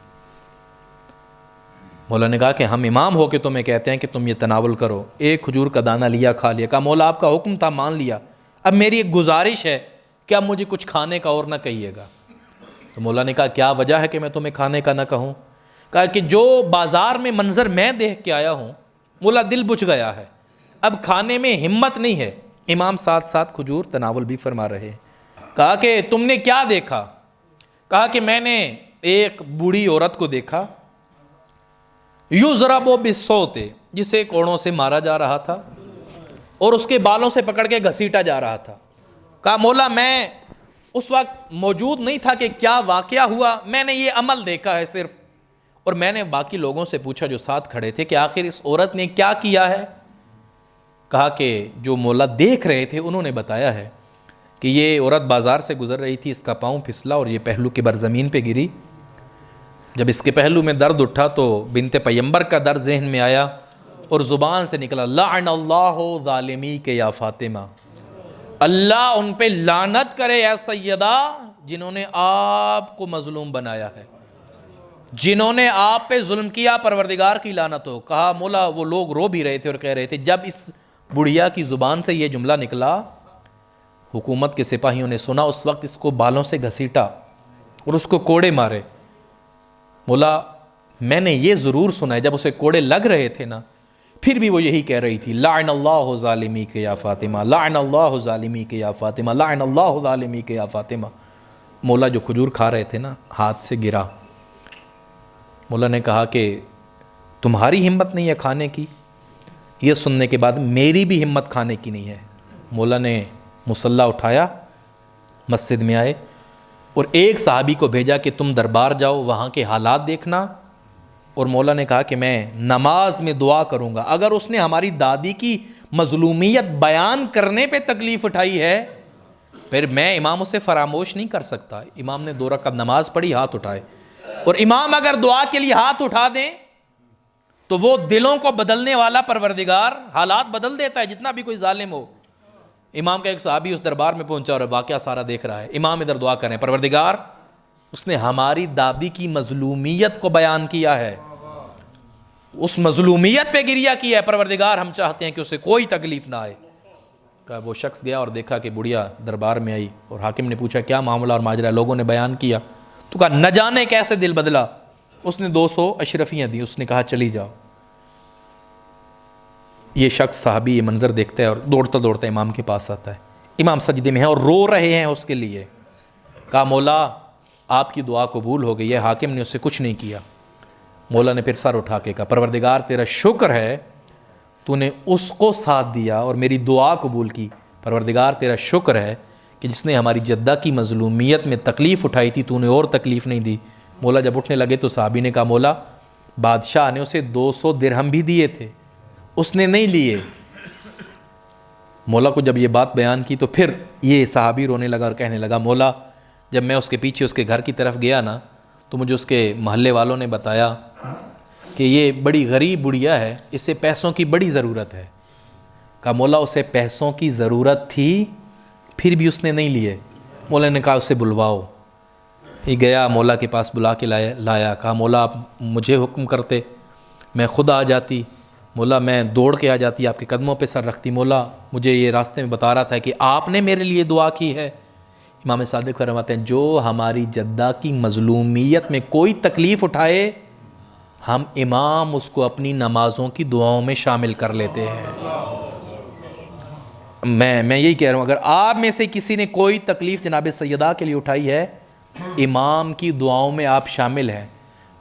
مولا نے کہا کہ ہم امام ہو کے تمہیں کہتے ہیں کہ تم یہ تناول کرو. ایک کھجور کا دانہ لیا, کھا لیا. کہا مولا آپ کا حکم تھا, مان لیا, اب میری ایک گزارش ہے کہ اب مجھے کچھ کھانے کا اور نہ کہیے گا. تو مولا نے کہا کیا وجہ ہے کہ میں تمہیں کھانے کا نہ کہوں. کہا کہ جو بازار میں منظر میں دیکھ کے آیا ہوں مولا دل بجھ گیا ہے, اب کھانے میں ہمت نہیں ہے. امام ساتھ ساتھ کھجور تناول بھی فرما رہے. کہا کہ تم نے کیا دیکھا. کہا کہ میں نے ایک بوڑھی عورت کو دیکھا, یضرب بالصوت, جسے کوڑوں سے مارا جا رہا تھا اور اس کے بالوں سے پکڑ کے گھسیٹا جا رہا تھا. کہا مولا میں اس وقت موجود نہیں تھا کہ کیا واقعہ ہوا, میں نے یہ عمل دیکھا ہے صرف. اور میں نے باقی لوگوں سے پوچھا جو ساتھ کھڑے تھے کہ آخر اس عورت نے کیا کیا ہے. کہا کہ جو مولا دیکھ رہے تھے انہوں نے بتایا ہے کہ یہ عورت بازار سے گزر رہی تھی, اس کا پاؤں پھسلا اور یہ پہلو کے بر زمین پہ گری. جب اس کے پہلو میں درد اٹھا تو بنت پیمبر کا درد ذہن میں آیا اور زبان سے نکلا لعن اللہ ظالمی کے یا فاطمہ, اللہ ان پہ لعنت کرے اے سیدہ جنہوں نے آپ کو مظلوم بنایا ہے, جنہوں نے آپ پہ ظلم کیا, پروردگار کی لعنت ہو. کہا مولا وہ لوگ رو بھی رہے تھے اور کہہ رہے تھے. جب اس بڑھیا کی زبان سے یہ جملہ نکلا حکومت کے سپاہیوں نے سنا, اس وقت اس کو بالوں سے گھسیٹا اور اس کو کوڑے مارے. مولا میں نے یہ ضرور سنا ہے جب اسے کوڑے لگ رہے تھے نا, پھر بھی وہ یہی کہہ رہی تھی لعن اللہ ظالمی کے یا فاطمہ, لعن اللہ ظالمی کے یا فاطمہ, لعن اللہ ظالمی کے یا فاطمہ. مولا جو کھجور کھا رہے تھے نا ہاتھ سے گرا. مولا نے کہا کہ تمہاری ہمت نہیں ہے کھانے کی. یہ سننے کے بعد میری بھی ہمت کھانے کی نہیں ہے. مولا نے مصلی اٹھایا, مسجد میں آئے اور ایک صحابی کو بھیجا کہ تم دربار جاؤ, وہاں کے حالات دیکھنا. اور مولا نے کہا کہ میں نماز میں دعا کروں گا, اگر اس نے ہماری دادی کی مظلومیت بیان کرنے پہ تکلیف اٹھائی ہے پھر میں امام اسے فراموش نہیں کر سکتا. امام نے 2 رکعت نماز پڑھی, ہاتھ اٹھائے, اور امام اگر دعا کے لیے ہاتھ اٹھا دیں تو وہ دلوں کو بدلنے والا پروردگار حالات بدل دیتا ہے, جتنا بھی کوئی ظالم ہو. امام کا ایک صحابی اس دربار میں پہنچا اور واقعہ سارا دیکھ رہا ہے. امام ادھر دعا کریں, پروردگار اس نے ہماری دادی کی مظلومیت کو بیان کیا ہے, اس مظلومیت پہ گریہ کیا ہے, پروردگار ہم چاہتے ہیں کہ اسے کوئی تکلیف نہ آئے. کہا وہ شخص گیا اور دیکھا کہ بڑھیا دربار میں آئی اور حاکم نے پوچھا کیا معاملہ اور ماجرا. لوگوں نے بیان کیا تو کہا نہ جانے کیسے دل بدلا. اس نے 200 اشرفیاں دی, اس نے کہا چلی جاؤ. یہ شخص صحابی یہ منظر دیکھتا ہے اور دوڑتا دوڑتا امام کے پاس آتا ہے. امام سجدے میں ہیں اور رو رہے ہیں اس کے لیے. کہا مولا آپ کی دعا قبول ہو گئی ہے, حاکم نے اس سے کچھ نہیں کیا. مولا نے پھر سر اٹھا کے کہا پروردگار تیرا شکر ہے تو نے اس کو ساتھ دیا اور میری دعا قبول کی. پروردگار تیرا شکر ہے کہ جس نے ہماری جدہ کی مظلومیت میں تکلیف اٹھائی تھی تو نے اور تکلیف نہیں دی. مولا جب اٹھنے لگے تو صحابی نے کہا مولا بادشاہ نے اسے 200 درہم بھی دیے تھے, اس نے نہیں لیے. مولا کو جب یہ بات بیان کی تو پھر یہ صحابی رونے لگا اور کہنے لگا مولا جب میں اس کے پیچھے اس کے گھر کی طرف گیا نا تو مجھے اس کے محلے والوں نے بتایا کہ یہ بڑی غریب بڑھیا ہے, اسے پیسوں کی بڑی ضرورت ہے. کہا مولا اسے پیسوں کی ضرورت تھی پھر بھی اس نے نہیں لیے. مولا نے کہا اسے بلواؤ. یہ گیا مولا کے پاس بلا کے لایا. کہا مولا آپ مجھے حکم کرتے میں خود آ جاتی. مولا میں دوڑ کے آ جاتی, آپ کے قدموں پہ سر رکھتی. مولا مجھے یہ راستے میں بتا رہا تھا کہ آپ نے میرے لیے دعا کی ہے. امام صادق فرماتے ہیں جو ہماری جدہ کی مظلومیت میں کوئی تکلیف اٹھائے ہم امام اس کو اپنی نمازوں کی دعاؤں میں شامل کر لیتے ہیں. میں یہی کہہ رہا ہوں اگر آپ میں سے کسی نے کوئی تکلیف جناب سیدہ کے لیے اٹھائی ہے امام کی دعاؤں میں آپ شامل ہیں.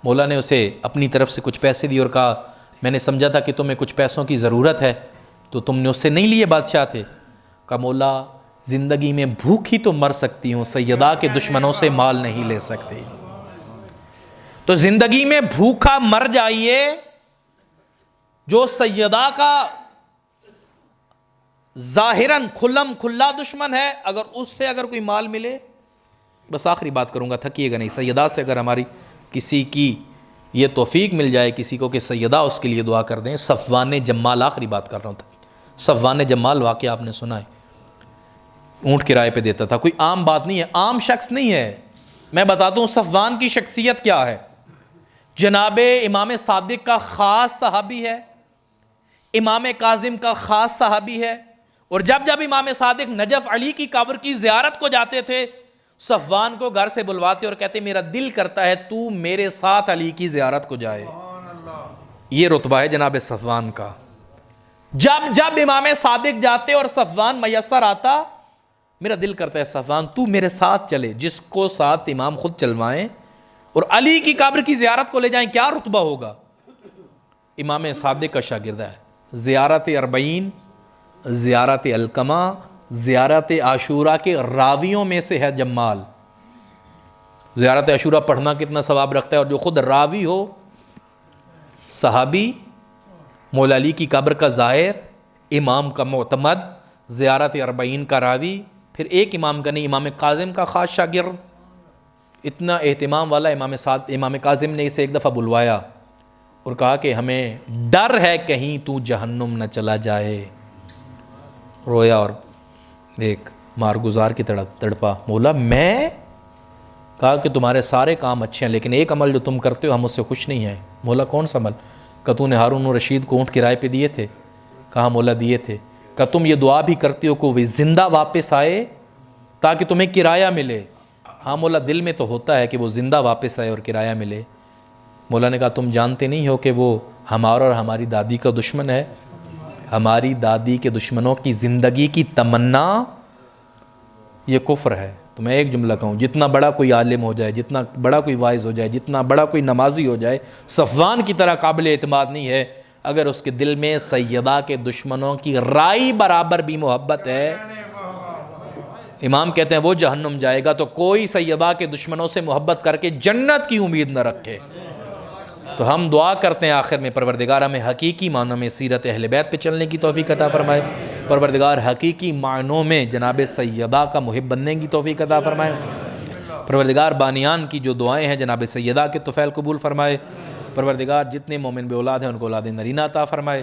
مولا نے اسے اپنی طرف سے کچھ پیسے دیے اور کہا میں نے سمجھا تھا کہ تمہیں کچھ پیسوں کی ضرورت ہے تو تم نے اس سے نہیں لیے بادشاہ تھے. کہا مولا زندگی میں بھوک ہی تو مر سکتی ہوں, سیدہ کے دشمنوں سے مال نہیں لے سکتی. تو زندگی میں بھوکا مر جائیے, جو سیدہ کا ظاہراً کھلم کھلا دشمن ہے، اگر اس سے اگر کوئی مال ملے، بس آخری بات کروں گا، تھکیے گا نہیں، سیدہ سے اگر ہماری کسی کی یہ توفیق مل جائے کسی کو کہ سیدہ اس کے لیے دعا کر دیں. صفوان جمال، آخری بات کر رہا ہوں. صفوان جمال واقعہ آپ نے سنا ہے، اونٹ کرائے پہ دیتا تھا. کوئی عام بات نہیں ہے، عام شخص نہیں ہے. میں بتاتا ہوں صفوان کی شخصیت کیا ہے. جناب امام صادق کا خاص صحابی ہے، امام کاظم کا خاص صحابی ہے. اور جب جب امام صادق نجف علی کی قبر کی زیارت کو جاتے تھے، صفوان کو گھر سے بلواتے اور کہتے میرا دل کرتا ہے تو میرے ساتھ علی کی زیارت کو جائے. یہ رتبہ ہے جناب صفوان کا. جب جب امام صادق جاتے اور صفوان میسر آتا، میرا دل کرتا ہے صفوان تو میرے ساتھ چلے. جس کو ساتھ امام خود چلوائیں اور علی کی قبر کی زیارت کو لے جائیں، کیا رتبہ ہوگا. امام صادق کا شاگرد ہے. زیارت اربعین، زیارت علقمہ، زیارت عاشورہ کے راویوں میں سے ہے جمال. زیارت عاشورہ پڑھنا کتنا ثواب رکھتا ہے، اور جو خود راوی ہو، صحابی، مولا علی کی قبر کا زائر، امام کا معتمد، زیارت اربعین کا راوی، پھر ایک امام کا نہیں، امام کاظم کا خاص شاگرد. اتنا اہتمام والا امام کاظم نے اسے ایک دفعہ بلوایا اور کہا کہ ہمیں ڈر ہے کہیں تو جہنم نہ چلا جائے. رویا اور ایک مارگزار کی تڑپا. مولا میں کہا کہ تمہارے سارے کام اچھے ہیں لیکن ایک عمل جو تم کرتے ہو ہم اس سے خوش نہیں ہیں. مولا کون سا عمل؟ کہ تو نے ہارون رشید کو اونٹ کرائے پہ دیے تھے. کہا مولا دیے تھے. کہ تم یہ دعا بھی کرتے ہو کہ وہ زندہ واپس آئے تاکہ تمہیں کرایہ ملے. ہاں مولا دل میں تو ہوتا ہے کہ وہ زندہ واپس آئے اور کرایہ ملے. مولا نے کہا تم جانتے نہیں ہو کہ وہ ہمارا اور ہماری دادی کا دشمن ہے. ہماری دادی کے دشمنوں کی زندگی کی تمنا یہ کفر ہے. تو میں ایک جملہ کہوں، جتنا بڑا کوئی عالم ہو جائے، جتنا بڑا کوئی واعظ ہو جائے، جتنا بڑا کوئی نمازی ہو جائے، صفوان کی طرح قابل اعتماد نہیں ہے اگر اس کے دل میں سیدہ کے دشمنوں کی رائی برابر بھی محبت ہے. امام کہتے ہیں وہ جہنم جائے گا تو کوئی سیدہ کے دشمنوں سے محبت کر کے جنت کی امید نہ رکھے. تو ہم دعا کرتے ہیں آخر میں، پروردگار ہمیں حقیقی معنوں میں سیرت اہل بیت پہ چلنے کی توفیق عطا فرمائے. پروردگار حقیقی معنوں میں جناب سیدہ کا محب بننے کی توفیق عطا فرمائے. پروردگار بانیان کی جو دعائیں ہیں جناب سیدہ کے طفیل قبول فرمائے. پروردگار جتنے مومن بے اولاد ہیں ان کو اولاد نرینہ عطا فرمائے.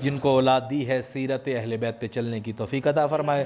جن کو اولاد دی ہے سیرت اہل بیت پہ چلنے کی توفیق عطا فرمائے.